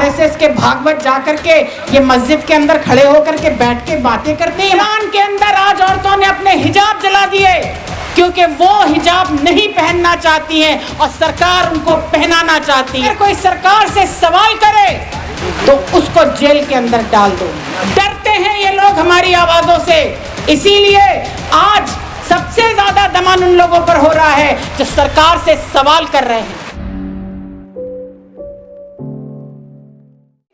RSS के भागवत जाकर के ये मस्जिद के अंदर खड़े होकर के बैठ के बातें करते हैं। ईरान के अंदर आज औरतों ने अपने हिजाब जला दिए क्योंकि वो हिजाब नहीं पहनना चाहती हैं और सरकार उनको पहनाना चाहती है। अगर कोई सरकार से सवाल करे तो उसको जेल के अंदर डाल दो। डरते हैं ये लोग हमारी आवाजों से, इसीलिए आज सबसे ज्यादा दमन उन लोगों पर हो रहा है जो सरकार से सवाल कर रहे हैं।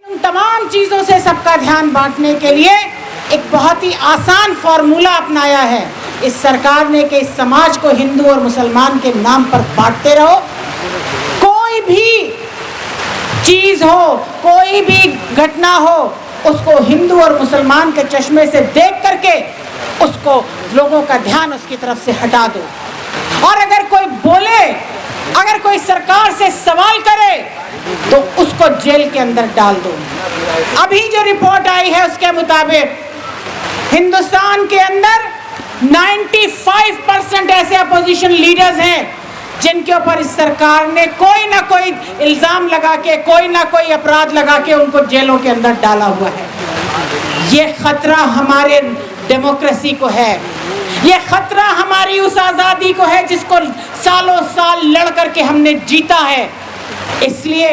उन तमाम चीजों से सबका ध्यान बांटने के लिए एक बहुत ही आसान फॉर्मूला अपनाया है इस सरकार ने कि इस समाज को हिंदू और मुसलमान के नाम पर बांटते रहो। कोई भी चीज हो, कोई भी घटना हो, उसको हिंदू और मुसलमान के चश्मे से देख करके उसको लोगों का ध्यान उसकी तरफ से हटा दो। और अगर कोई बोले, अगर कोई सरकार से सवाल करे तो उसको जेल के अंदर डाल दो। अभी जो रिपोर्ट आई है उसके मुताबिक हिंदुस्तान के अंदर 95% ऐसे अपोजिशन लीडर्स हैं जिनके ऊपर इस सरकार ने कोई ना कोई इल्जाम लगा के, कोई ना कोई अपराध लगा के उनको जेलों के अंदर डाला हुआ है। ये खतरा हमारे डेमोक्रेसी को है, ये खतरा हमारी उस आज़ादी को है जिसको सालों साल लड़ करके हमने जीता है। इसलिए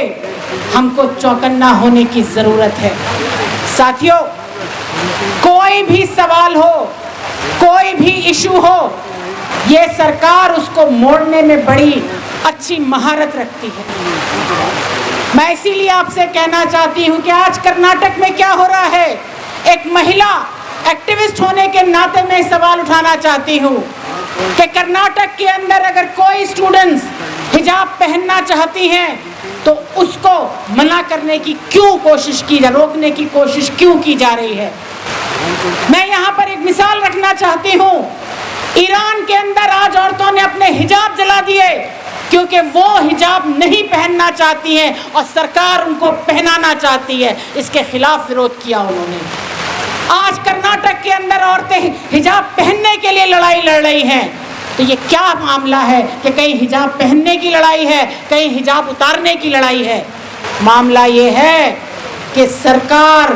हमको चौकन्ना होने की ज़रूरत है। साथियों, कोई भी सवाल हो, कोई भी इशू हो, ये सरकार उसको मोड़ने में बड़ी अच्छी महारत रखती है। मैं इसीलिए आपसे कहना चाहती हूँ कि आज कर्नाटक में क्या हो रहा है, एक महिला एक्टिविस्ट होने के नाते मैं सवाल उठाना चाहती हूँ कि कर्नाटक के अंदर अगर कोई स्टूडेंट्स हिजाब पहनना चाहती हैं तो उसको मना करने की क्यों कोशिश की जा, रोकने की कोशिश क्यों की जा रही है। मैं यहाँ पर एक मिसाल रखना चाहती हूँ। ईरान के अंदर आज औरतों ने अपने हिजाब जला दिए क्योंकि वो हिजाब नहीं पहनना चाहती हैं और सरकार उनको पहनाना चाहती है। इसके खिलाफ विरोध किया उन्होंने। आज कर्नाटक के अंदर औरतें हिजाब पहनने के लिए लड़ाई लड़ रही हैं। तो ये क्या मामला है कि कहीं हिजाब पहनने की लड़ाई है, कहीं हिजाब उतारने की लड़ाई है। मामला ये है कि सरकार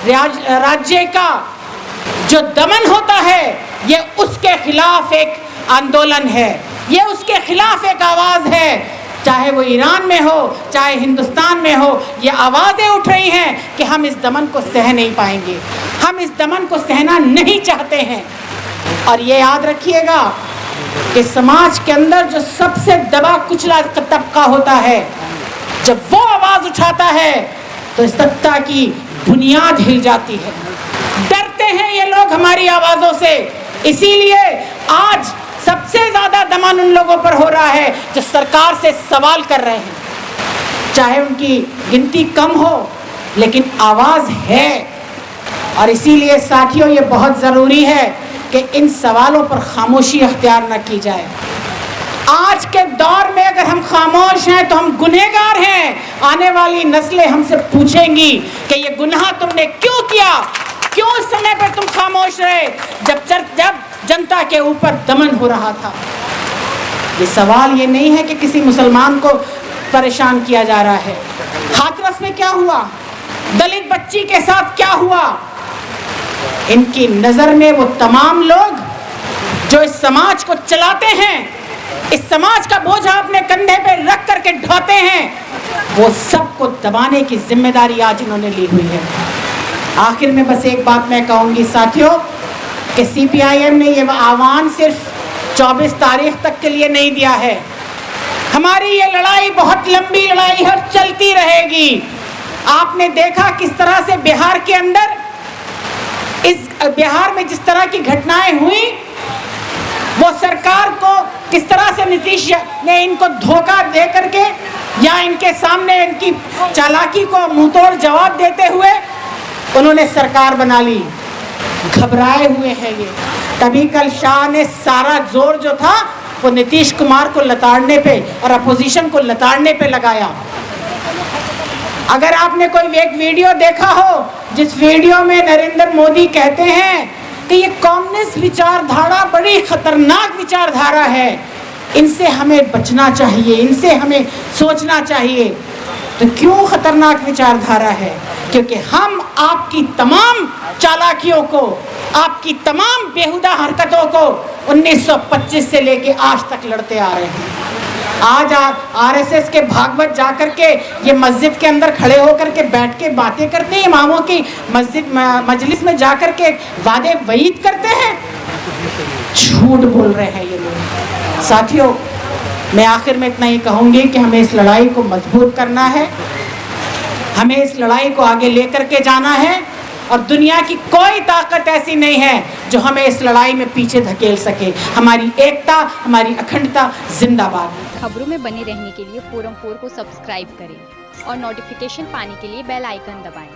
राज्य का जो दमन होता है ये उसके खिलाफ एक आंदोलन है, ये उसके खिलाफ एक आवाज़ है। चाहे वो ईरान में हो, चाहे हिंदुस्तान में हो, ये आवाज़ें उठ रही हैं कि हम इस दमन को सह नहीं पाएंगे, हम इस दमन को सहना नहीं चाहते हैं। और ये याद रखिएगा कि समाज के अंदर जो सबसे दबा कुचला तबका होता है, जब वो आवाज़ उठाता है तो सत्ता की बुनियाद हिल जाती है। डरते हैं ये लोग हमारी आवाज़ों से, इसीलिए आज सबसे ज़्यादा दमन उन लोगों पर हो रहा है जो सरकार से सवाल कर रहे हैं। चाहे उनकी गिनती कम हो लेकिन आवाज़ है। और इसीलिए साथियों, ये बहुत ज़रूरी है कि इन सवालों पर खामोशी अख्तियार न की जाए। आज के दौर में अगर हम खामोश हैं तो हम गुनहगार हैं। आने वाली नस्लें हमसे पूछेंगी कि ये गुनाह तुमने क्यों किया, क्यों उस समय पर तुम खामोश रहे जब जनता के ऊपर दमन हो रहा था। ये सवाल ये नहीं है कि किसी मुसलमान को परेशान किया जा रहा है। हाथरस में क्या हुआ, दलित बच्ची के साथ क्या हुआ, इनकी नज़र में वो तमाम लोग जो इस समाज को चलाते हैं, इस समाज का बोझ अपने कंधे पे रख करके ढोते हैं, वो सबको दबाने की जिम्मेदारी आज इन्होंने ली हुई है। आखिर में बस एक बात मैं कहूँगी साथियों कि CPIM ने ये आह्वान सिर्फ 24 तारीख तक के लिए नहीं दिया है। हमारी ये लड़ाई बहुत लंबी लड़ाई है और चलती रहेगी। आपने देखा किस तरह से बिहार के अंदर, इस बिहार में जिस तरह की घटनाएं हुई, वो सरकार को किस तरह से नीतीश ने इनको धोखा दे करके या इनके सामने इनकी चालाकी को मुंहतोड़ जवाब देते हुए उन्होंने सरकार बना ली। घबराए हुए हैं ये। तभी कल शाह ने सारा जोर जो था वो नीतीश कुमार को लताड़ने पे और अपोजिशन को लताड़ने पे लगाया। अगर आपने कोई एक वीडियो देखा हो जिस वीडियो में नरेंद्र मोदी कहते हैं कि ये कम्युनिस्ट विचारधारा बड़ी खतरनाक विचारधारा है, इनसे हमें बचना चाहिए, इनसे हमें सोचना चाहिए। तो क्यों खतरनाक विचारधारा है? क्योंकि हम आपकी तमाम चालाकियों को, आपकी तमाम बेहुदा हरकतों को 1925 से लेके आज तक लड़ते आ रहे हैं। आज आप आरएसएस के भागवत जाकर के ये मस्जिद के अंदर खड़े होकर के बैठ के बातें करते हैं, इमामों की मस्जिद मजलिस में जाकर के वादे वईद करते हैं। झूठ बोल रहे हैं ये लोग। साथियों, मैं आखिर में इतना ही कहूँगी कि हमें इस लड़ाई को मजबूत करना है, हमें इस लड़ाई को आगे लेकर के जाना है और दुनिया की कोई ताकत ऐसी नहीं है जो हमें इस लड़ाई में पीछे धकेल सके। हमारी एकता, हमारी अखंडता जिंदाबाद। खबरों में बने रहने के लिए फोरम 4 को सब्सक्राइब करें और नोटिफिकेशन पाने के लिए बेल आइकन दबाएं।